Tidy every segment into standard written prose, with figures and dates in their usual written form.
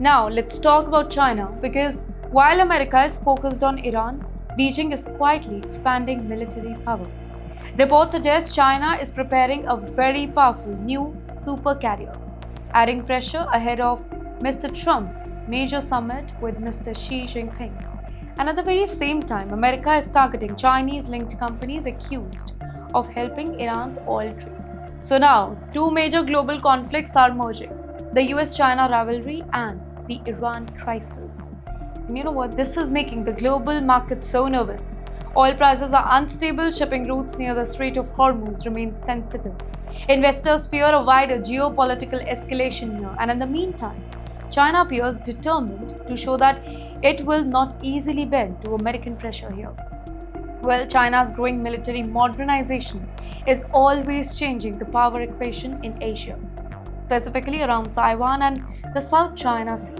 Now, let's talk about China because while America is focused on Iran, Beijing is quietly expanding military power. Reports suggest China is preparing a very powerful new super carrier, adding pressure ahead of Mr. Trump's major summit with Mr. Xi Jinping. And at the very same time, America is targeting Chinese linked companies accused of helping Iran's oil trade. So now, two major global conflicts are merging: the US China rivalry and the Iran crisis. And you know what? This is making the global market so nervous. Oil prices are unstable, shipping routes near the Strait of Hormuz remain sensitive. Investors fear a wider geopolitical escalation here, and in the meantime, China appears determined to show that it will not easily bend to American pressure here. Well, China's growing military modernization is always changing the power equation in Asia, specifically around Taiwan and the South China Sea.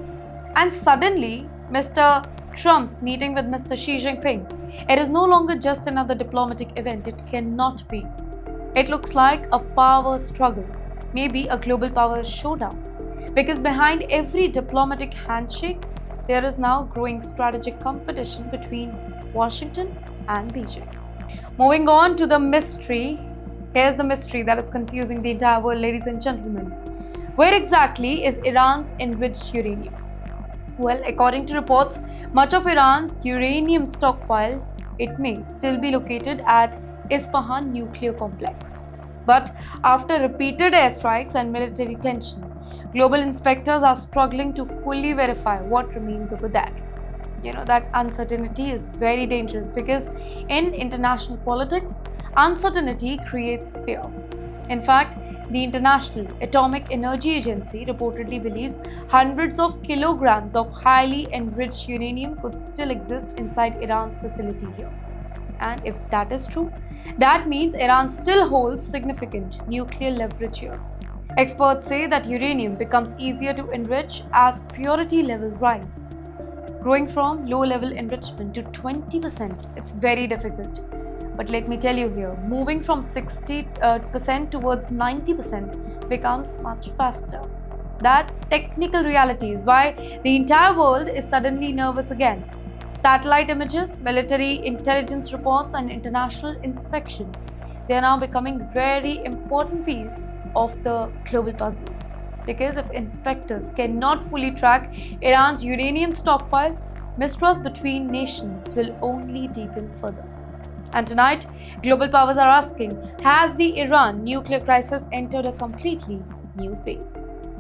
And suddenly, Mr. Trump's meeting with Mr. Xi Jinping, it is no longer just another diplomatic event, it cannot be. It looks like a power struggle, maybe a global power showdown. Because behind every diplomatic handshake, there is now growing strategic competition between Washington and Beijing. Moving on to the mystery, here's the mystery that is confusing the entire world, ladies and gentlemen. Where exactly is Iran's enriched uranium? Well, according to reports, much of Iran's uranium stockpile, it may still be located at Isfahan nuclear complex. But after repeated airstrikes and military tension, global inspectors are struggling to fully verify what remains over there. That uncertainty is very dangerous because in international politics, uncertainty creates fear. In fact, the International Atomic Energy Agency reportedly believes hundreds of kilograms of highly enriched uranium could still exist inside Iran's facility here. And if that is true, that means Iran still holds significant nuclear leverage here. Experts say that uranium becomes easier to enrich as purity levels rise. Growing from low-level enrichment to 20%, it's very difficult. But let me tell you here, moving from 60% towards 90% becomes much faster. That technical reality is why the entire world is suddenly nervous again. Satellite images, military intelligence reports, and international inspections, they are now becoming very important piece of the global puzzle. Because if inspectors cannot fully track Iran's uranium stockpile, mistrust between nations will only deepen further. And tonight, global powers are asking, has the Iran nuclear crisis entered a completely new phase?